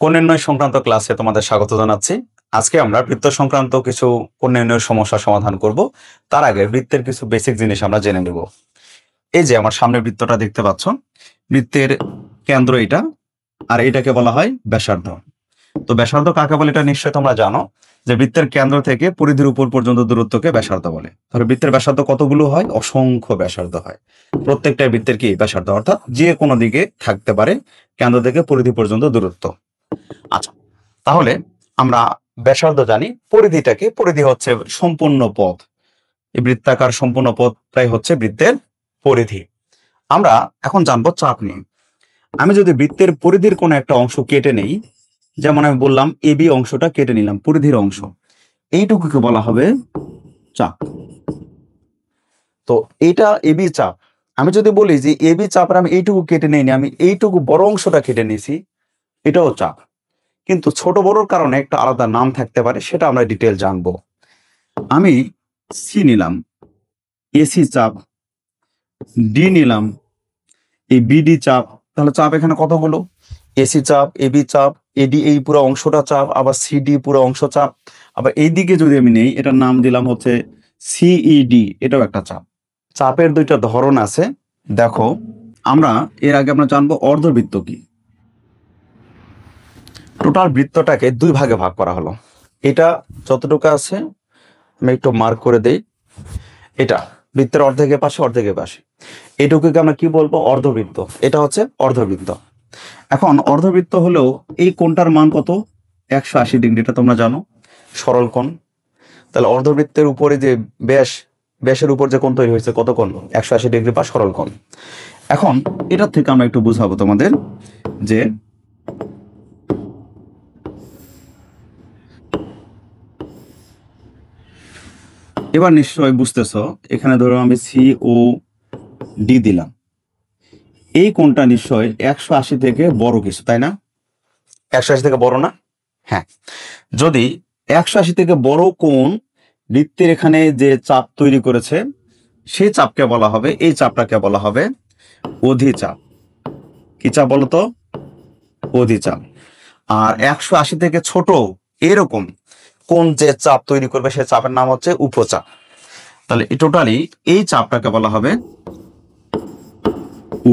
কোণ নির্ণয় সংক্রান্ত ক্লাসে তোমাদের স্বাগত জানাচ্ছি। আজকে আমরা বৃত্ত সংক্রান্ত কিছু কোণ নির্ণয়ের সমস্যা সমাধান করব। তার আগে বৃত্তের কিছু বেসিক জিনিস আমরা জেনে নেব। এই যে আমার সামনে বৃত্তটা দেখতে পাচ্ছ, বৃত্তের কেন্দ্র এটা, আর এটাকে বলা হয় ব্যাসার্ধ। তো ব্যাসার্ধ কাকে বলে এটা নিশ্চয়ই তোমরা জানো, যে বৃত্তের কেন্দ্র থেকে পরিধির উপর পর্যন্ত দূরত্বকে ব্যাসার্ধ বলে। তাহলে বৃত্তের ব্যাসার্ধ কতগুলো হয়? অসংখ্য ব্যাসার্ধ হয়। প্রত্যেকটা বৃত্তের কি ব্যাসার্ধ, অর্থাৎ যে কোনো দিকে থাকতে পারে কেন্দ্র থেকে পরিধি পর্যন্ত দূরত্ব। আচ্ছা, তাহলে আমরা ব্যাসার্ধ জানি, পরিধিটাকে, পরিধি হচ্ছে সম্পূর্ণ পথ। এই বৃত্তাকার সম্পূর্ণ পথটাই হচ্ছে বৃত্তের পরিধি। আমরা এখন জানবো চাপ নিয়ে। আমি যদি বৃত্তের পরিধির কোনো একটা অংশ কেটে নেই, যেমন আমি বললাম এবি অংশটা কেটে নিলাম, পরিধির অংশ, এইটুকুকে বলা হবে চাপ। তো এটা এবি চাপ। আমি যদি বলি যে এবি চাপের আমি এইটুকু কেটে নেইনি, আমি এইটুকু বড় অংশটা কেটে নিয়েছি, এটাও চাপ। কিন্তু ছোট বড়র কারণে একটা আলাদা নাম থাকতে পারে, সেটা আমরা ডিটেল জানবো। আমি সি নিলাম, এসি চাপ, ডি নিলাম, এই বিডি চাপ। তাহলে চাপ এখানে কতগুলো? এসি চাপ, এবি চাপ, এডি এই পুরো অংশটা চাপ, আবার সিডি পুরো অংশ চাপ। আবার এইদিকে যদি আমি নেই, এটার নাম দিলাম হচ্ছে সিইডি, এটাও একটা চাপ। চাপের দুইটা ধরন আছে। দেখো, আমরা এর আগে আমরা জানবো অর্ধবৃত্ত কি। টোটাল বৃত্তটাকে দুই ভাগে ভাগ করা হলো। এটা যতটুকু আছে আমি একটু মার্ক করে দেই, এটা বৃত্তের অর্ধেকের পাশে, অর্ধেকের পাশে, এটুকুকে আমরা কি বলবো? অর্ধবৃত্ত। এটা হচ্ছে অর্ধবৃত্ত। এখন অর্ধবৃত্ত হলেও এই কোণটার মান কত? 180 ডিগ্রি, এটা তোমরা জানো, সরল কোণ। তাহলে অর্ধবৃত্তের উপরে যে ব্যাসের উপর যে কোণ তৈরি হয়েছে, কত কোণ? 180 ডিগ্রি বা সরল কোণ। এখন এটার থেকে আমরা একটু বুঝাবো তোমাদের, যে এবার নিশ্চয়ই বুঝতেছো, এখানে ধরো আমি সি ও ডি দিলাম, এই কোণটা নিশ্চয় 180 থেকে বড় কিছু, তাই না? 180 থেকে বড় না? হ্যাঁ। যদি 180 থেকে বড় কোণ বৃত্তের এখানে যে চাপ তৈরি করেছে, সেই চাপকে বলা হবে, এই চাপটাকে বলা হবে অধিচাপ। কি চাপ বলতো? অধিচাপ। আর 180 থেকে ছোট এরকম কোন যে চাপ তৈরি করবে, সে চাপের নাম হচ্ছে উপচাপ। তাহলে টোটালি এই চাপটাকে বলা হবে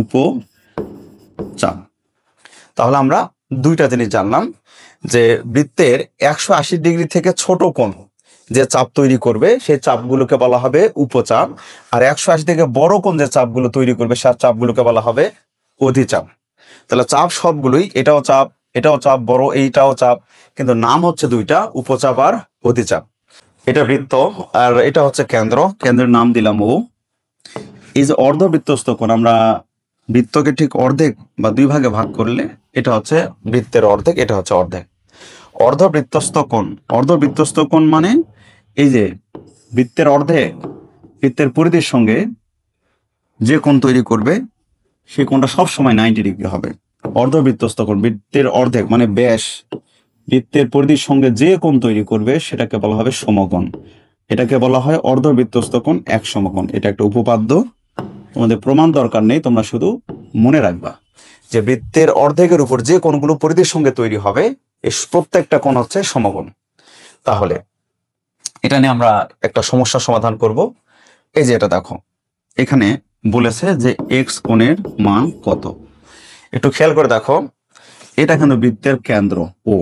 উপচাপ। তাহলে আমরা দুইটা জিনিস জানলাম, যে বৃত্তের 180 ডিগ্রি থেকে ছোট কোণ যে চাপ তৈরি করবে, সেই চাপগুলোকে বলা হবে উপচাপ। আর 180 থেকে বড় কোণ যে চাপগুলো তৈরি করবে, সেই চাপগুলোকে বলা হবে অধিচাপ। তাহলে চাপ সবগুলোই, এটাও চাপ, এটাও চাপ, বড় এইটাও চাপ, কিন্তু নাম হচ্ছে দুইটা, উপচাপ আর অধিচাপ। এটা বৃত্ত, আর এটা হচ্ছে কেন্দ্র, কেন্দ্রের নাম দিলাম ও। এই যে অর্ধবৃত্তস্থ কোণ, আমরা বৃত্তকে ঠিক অর্ধেক বা দুই ভাগে ভাগ করলে এটা হচ্ছে বৃত্তের অর্ধেক, এটা হচ্ছে অর্ধেক। অর্ধবৃত্তস্থ কোণ, অর্ধবৃত্তস্থ কোণ মানে এই যে বৃত্তের অর্ধেক বৃত্তের পরিধির সঙ্গে যে কোণ তৈরি করবে, সেই কোণটা সবসময় 90 ডিগ্রি হবে। অর্ধবৃত্তস্থ কোণ, বৃত্তের অর্ধেক মানে ব্যাস বৃত্তের পরিধির সঙ্গে যে কোণ তৈরি করবে, সেটাকে বলা হবে সমকোণ। এটাকে বলা হয় অর্ধবৃত্তস্থ কোণ এক সমকোণ। এটা একটা উপপাদ্য, তোমাদের প্রমাণ দরকার নেই, তোমরা শুধু মনে রাখবা যে বৃত্তের অর্ধেকের উপর যে কোণগুলো পরিধির সঙ্গে তৈরি হবে, এই প্রত্যেকটা কোণ হচ্ছে সমকোণ। তাহলে এটা নিয়ে আমরা একটা সমস্যার সমাধান করব। এই যে এটা দেখো, এখানে বলেছে যে এক্স কোণের মান কত। একটু খেয়াল করে দেখো, এটা কিন্তু বৃত্তের কেন্দ্র ও।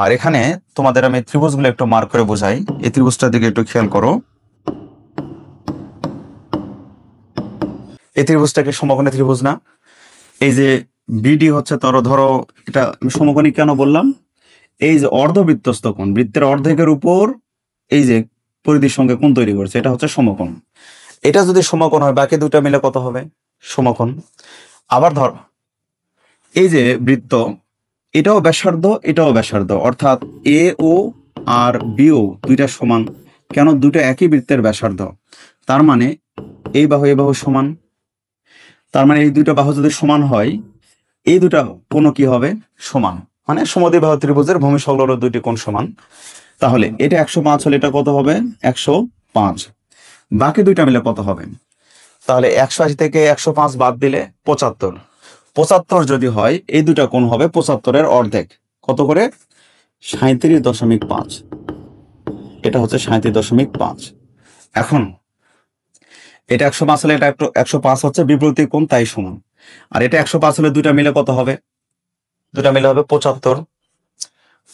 আর এখানে তোমাদের আমি ত্রিভুজগুলো একটু মার্ক করে বোঝাই। এই ত্রিভুজটার দিকে একটু খেয়াল করো, এই ত্রিভুজটাকে সমকোণী ত্রিভুজ না? এই যে বিডি হচ্ছে, ধরো এটা আমি সমকোণী কেন বললাম? এই যে অর্ধবৃত্তস্থ কোণ, বৃত্তের অর্ধেকের উপর এই যে পরিধির সঙ্গে কোণ তৈরি করছে, এটা হচ্ছে সমকোণ। এটা যদি সমকোণ হয়, বাকি দুটা মিলে কত হবে? সমকোণ। আবার ধর, এই যে বৃত্ত, এটাও ব্যাসার্ধ, এটাও ব্যাসার্ধ, অর্থাৎ এ ও আর বিও দুইটা সমান। কেন? দুটো একই বৃত্তের ব্যাসার্ধ। তার মানে এই বাহু এই বাহু সমান। তার মানে এই দুইটা বাহু যদি সমান হয়, এই দুটা কোণও কি হবে? সমান। মানে সমদ্বিবাহু ত্রিভুজের ভূমি সংলগ্ন দুইটি কোণ সমান। তাহলে এটা 105 হলে এটা কত হবে? 105। বাকি দুইটা মিলে কত হবে? তাহলে 180 থেকে 105 বাদ দিলে 75। 75 যদি হয় এই দুটা কোণ হবে 75-এর অর্ধেক। কত করে? 37.5। এটা হচ্ছে 37.5। এখন এটা 105 হলে এটা 105 হচ্ছে বিপরীত কোণ, তাই সমান। আর এটা 105 হলে দুটা মিলে কত হবে? দুটা মিলে হবে 75।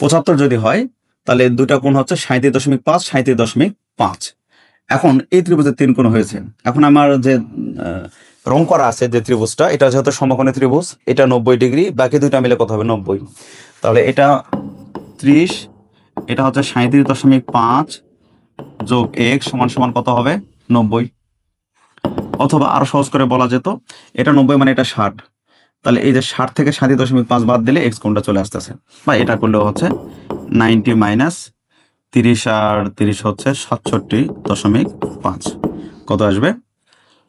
75 যদি হয় তাহলে দুটা কোণ হচ্ছে 37.5, 37.5। এখন এই ত্রিভুজের 3 কোণ হয়েছে। এখন আমার যে রং করা আছে যে ত্রিভুজটা, এটা যেহেতু সমকোণী ত্রিভুজ, এটা 90 ডিগ্রি, বাকি দুইটা মিলে কত হবে? 90। তাহলে এটা 30, এটা হচ্ছে 37.5 যোগ x সমান সমান কত হবে? 90। অথবা আরো সহজ করে বলা যেত, এটা 90 মানে এটা 60। তাহলে এই যে 60 থেকে 37.5 বাদ দিলে x কোণটা চলে আসতেছে, বা এটা করলেও হচ্ছে 90 মাইনাস 30 আর 30 হচ্ছে 67.5। কত আসবে?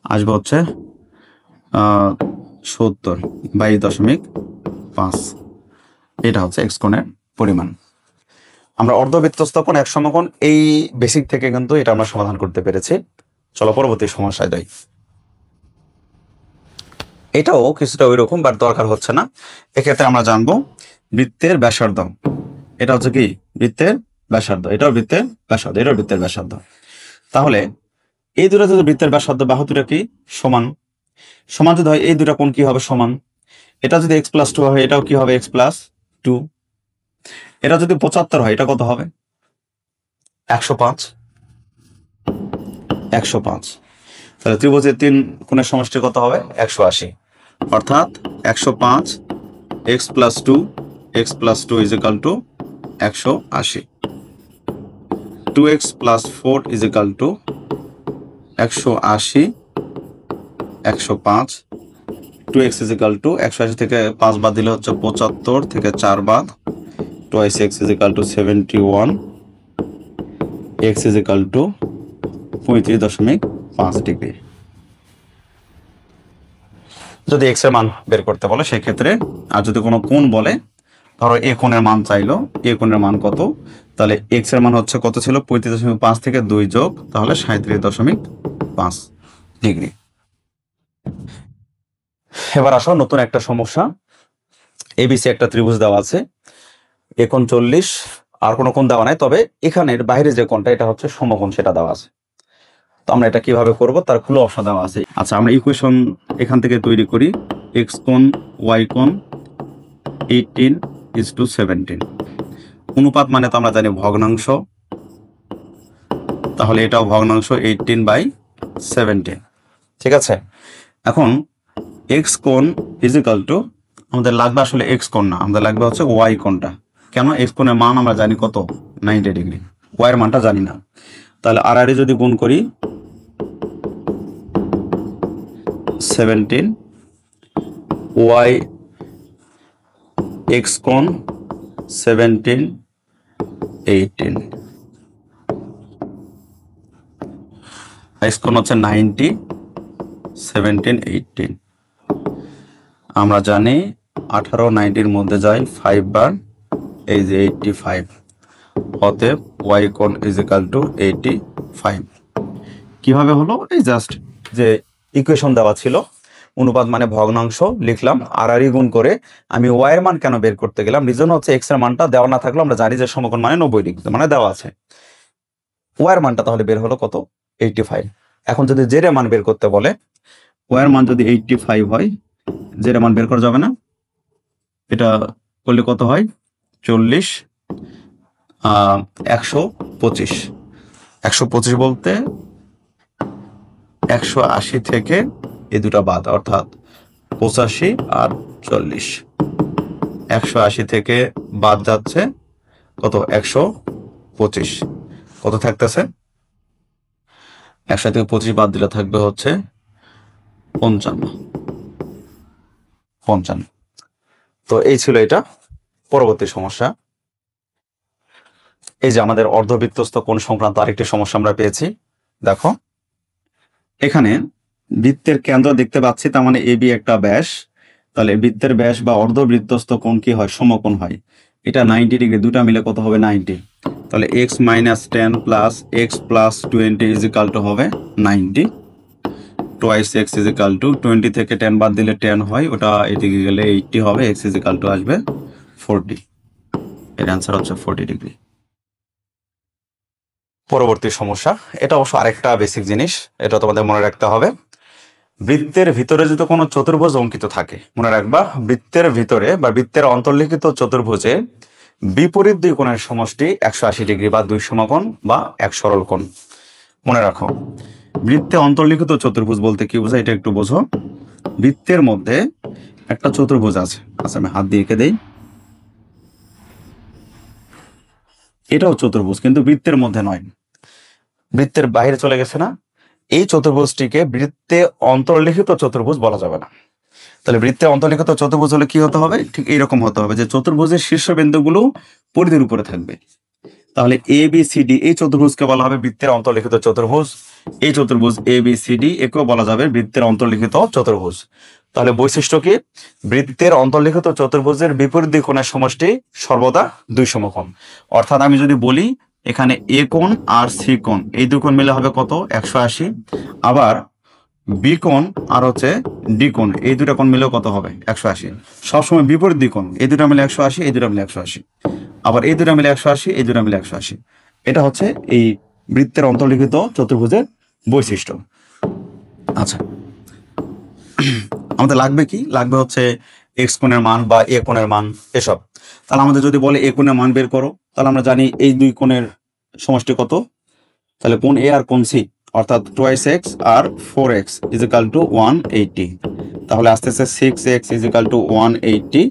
আসবে হচ্ছে 70/22.5। এটা হচ্ছে x কোণের পরিমাণ। আমরা অর্ধবৃত্তস্থ কোণ, এক সমকোণ, এই বেসিক থেকে কিন্তু এটা আমরা সমাধান করতে পেরেছি। চলো পরবর্তী সমস্যায় যাই। এটাও কিছুটা ওই রকম, বাট দরকার হচ্ছে না। এক্ষেত্রে আমরা জানবো বৃত্তের ব্যাসার্ধ। এটা হচ্ছে কি? বৃত্তের ব্যাসার্ধ। এটাও বৃত্তের ব্যাসার্ধ, এটাও বৃত্তের ব্যাসার্ধ। তাহলে এই দুটো যদি বৃত্তের ব্যাসার্ধ, বাহু দুটো কি সমান? সমান যদি হয় এই দুটা কোণ কি হবে? সমান। এটা যদি x+2 হয় এটাও কি হবে? x+2। এটা যদি 75 হয় এটা কত হবে? 105। 105। তাহলে ত্রিভুজের 3 কোণের সমষ্টি কত হবে? 180। অর্থাৎ 105 x+2 x+2 is equal to 180। 2x + 4 is equal to 180 105। 2x is equal to 180 থেকে 5 বাদ দিলে হচ্ছে 75, থেকে 4 বাদ, twice x is equal to 71, x is equal to 35.5 degree. যদি x এর মান বের করতে বলে সেক্ষেত্রে, আর যদি কোনো কোণ বলে, ধরো এ কোণের মান চাইলো, এ কোণের মান কত, তাহলে x এর মান হচ্ছে কত ছিল? 35.5 থেকে 2 যোগ, তাহলে 37.5 ডিগ্রি। এবার আসো নতুন একটা সমস্যা। এবিসি একটা ত্রিভুজ দেওয়া আছে, এ কোণ 40, আর কোনো কোণ দেওয়া নাই, তবে এখানের বাইরে যে কোণটা এটা হচ্ছে সমকোণ, সেটা দেওয়া আছে। তো আমরা এটা কিভাবে করব তার ক্লু অপশন দেওয়া আছে। আচ্ছা, আমরা ইকুয়েশন এখান থেকে তৈরি করি। x কোণ y কোণ 18:17। অনুপাত মানে তো আমরা জানি ভগ্নাংশ, তাহলে এটাও ভগ্নাংশ 18/17। ঠিক আছে। এখন x কোণ ইজ ইকুয়াল টু, আমাদের লাগবে আসলে x কোণ না, আমাদের লাগবে হচ্ছে y কোণটা। কেন? x কোণের মান আমরা জানি কত? 90 ডিগ্রি। y এর মানটা জানি না। তাহলে আর যদি গুণ করি 17, y x কোণ 17 18, x কোণ হচ্ছে 90 17 18। আমরা জানি 18 90-র মধ্যে যায় 5 বার, এই যে 85। অতএব y কোণ ইজ ইকুয়াল টু 85। কিভাবে হলো? এই জাস্ট যে ইকুয়েশন দেওয়া ছিল, অনুপাত মানে ভগ্নাংশ লিখলাম, আর গুণ করে আমি y এর মান কেন বের করতে গেলাম? রিজন হচ্ছে x এর মানটা দেওয়া না থাকলে আমরা জানি যে সমকোণ মানে 90 ডিগ্রি, মানে দেওয়া আছে। y এর মানটা তাহলে বের হলো কত? 85। এখন যদি z এর মান বের করতে বলে, y এর মান যদি 85 হয়, z এর মান বের করা যাবে না? এটা করলে কত হয়? 40 125। 125 বলতে 180 থেকে এই দুটা বাদ, অর্থাৎ 85 আর 40। 180 থেকে বাদ যাচ্ছে কত? 125। কত থাকতেছে? 100 থেকে 25 বাদ দিলে থাকবে হচ্ছে 55। তো এই ছিল এটা। পরবর্তী সমস্যা, এই যে আমাদের অর্ধবৃত্তস্থ কোণ সংক্রান্ত আরেকটি সমস্যা আমরা পেয়েছি। দেখো, এখানে বৃত্তের কেন্দ্র দেখতে পাচ্ছি, তার মানে এবি একটা ব্যাস। তাহলে বৃত্তের ব্যাস বা অর্ধবৃত্তস্থ কোণ কি হয়? সমকোণ হয়। এটা 90 ডিগ্রি, দুটা মিলে কত হবে? 90। তাহলে x - 10 + x + 20 is equal to হবে 90। Twice x is equal to 20 থেকে 10 বাদ দিলে 10 হয়, ওটা এদিকে গেলে 80 হবে, এক্স ইজ ইকাল টু আসবে 40। এর অ্যান্সার হচ্ছে 40 ডিগ্রি। পরবর্তী সমস্যা, এটা অবশ্য আরেকটা বেসিক জিনিস, এটা তোমাদের মনে রাখতে হবে। বৃত্তের ভিতরে যদি কোনো চতুর্ভুজ অঙ্কিত থাকে, মনে রাখবা বৃত্তের ভিতরে বা বৃত্তের অন্তর্লিখিত চতুর্ভুজে বিপরীত দুই কোণের সমষ্টি 180 ডিগ্রি বা 2 সমকোণ বা এক সরল কোণ। মনে রাখো, বৃত্তে অন্তর্লিখিত চতুর্ভুজ বলতে কি বোঝায় এটা একটু বোঝো। বৃত্তের মধ্যে একটা চতুর্ভুজ আছে, আচ্ছা আমি হাত দিয়ে এঁকে দেই, এটাও চতুর্ভুজ কিন্তু বৃত্তের মধ্যে নয়, বৃত্তের বাইরে চলে গেছে না। এই চতুর্ভুজটিকে বৃত্তে অন্তর্লিখিত চতুর্ভুজ বলা যাবে না। তাহলে বৃত্তে অন্তর্লিখিত চতুর্ভুজ হলে কি হতে হবে, ঠিক এইরকম হতে হবে যে চতুর্ভুজের শীর্ষবিন্দুগুলো পরিধির উপরে থাকবে। তাহলে এ বি সি ডি এই চতুর্ভুজকে বলা হবে বৃত্তের অন্তর্লিখিত চতুর্ভুজ। এই চতুর্ভুজ এ বি সি ডি একেও বলা যাবে বৃত্তের অন্তর্লিখিত চতুর্ভুজ। তাহলে বৈশিষ্ট্য কি, বৃত্তের অন্তর্লিখিত চতুর্ভুজের বিপরীত দুই কোণের সমষ্টি সর্বদা 2 সমকোণ। অর্থাৎ আমি যদি বলি এখানে এ কোণ আর সি কোণ এই দুই কোণ মিলে হবে কত, 180। আবার বি কোণ আর হচ্ছে ডি কোণ এই দুটা কোণ মিলেও কত হবে, 180। সবসময় বিপরীত দুই কোণ, এই দুটা মিলে 180, এই দুটা মিলে 180, আবার এই দুটা মিলে 180, এই দুটা মিলে 180। এটা হচ্ছে এই বৃত্তের অন্তর্লিখিত চতুর্ভুজের বৈশিষ্ট্য। আচ্ছা, আমাদের লাগবে কি, লাগবে হচ্ছে এক্স কোণের মান বা এ কোণের মান এসব। তাহলে আমাদের যদি বলে এ কোণের মান বের করো, তাহলে আমরা জানি এই দুই কোণের সমষ্টি কত, তাহলে কোণ এ আর কোণ সি অর্থাৎ 2x R 4x is equal to 180। তাহলে আস্তে আস্তে 6x is equal to 180,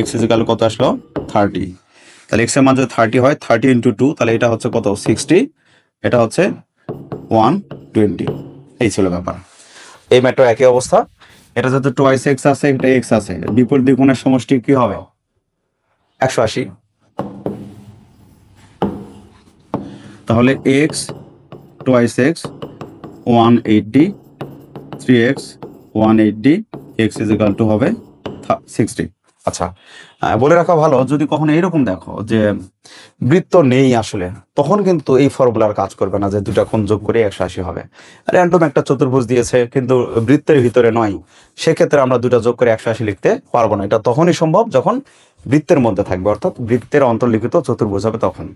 x is equal to কত আসলো 30। তাহলে x এর মান যদি 30 হয়, 30 ইন্টু 2, তাহলে এটা হচ্ছে কত 60, এটা হচ্ছে 120। এই ছিল ব্যাপার। এই ম্যাটও একই অবস্থা, এটা যাতে 2x আছে, এটা x আছে, বিপরীত দুই কোণের সমষ্টি কি হবে 180। তাহলে x 2x 180, 3x 180, x is equal to হবে 60। আচ্ছা, বলে রাখা ভালো, যদি কখনো এইরকম দেখো যে বৃত্ত নেই আসলে, তখন কিন্তু এই ফর্মুলার কাজ করবে না যে দুটা কোণ যোগ করে 180 হবে। র্যান্ডম একটা চতুর্ভুজ দিয়েছে কিন্তু বৃত্তের ভিতরে নয়, সেক্ষেত্রে আমরা দুটা যোগ করে 180 লিখতে পারবো না। এটা তখনই সম্ভব যখন বৃত্তের মধ্যে থাকবে, অর্থাৎ বৃত্তের অন্তর্লিখিত চতুর্ভুজ হবে তখন।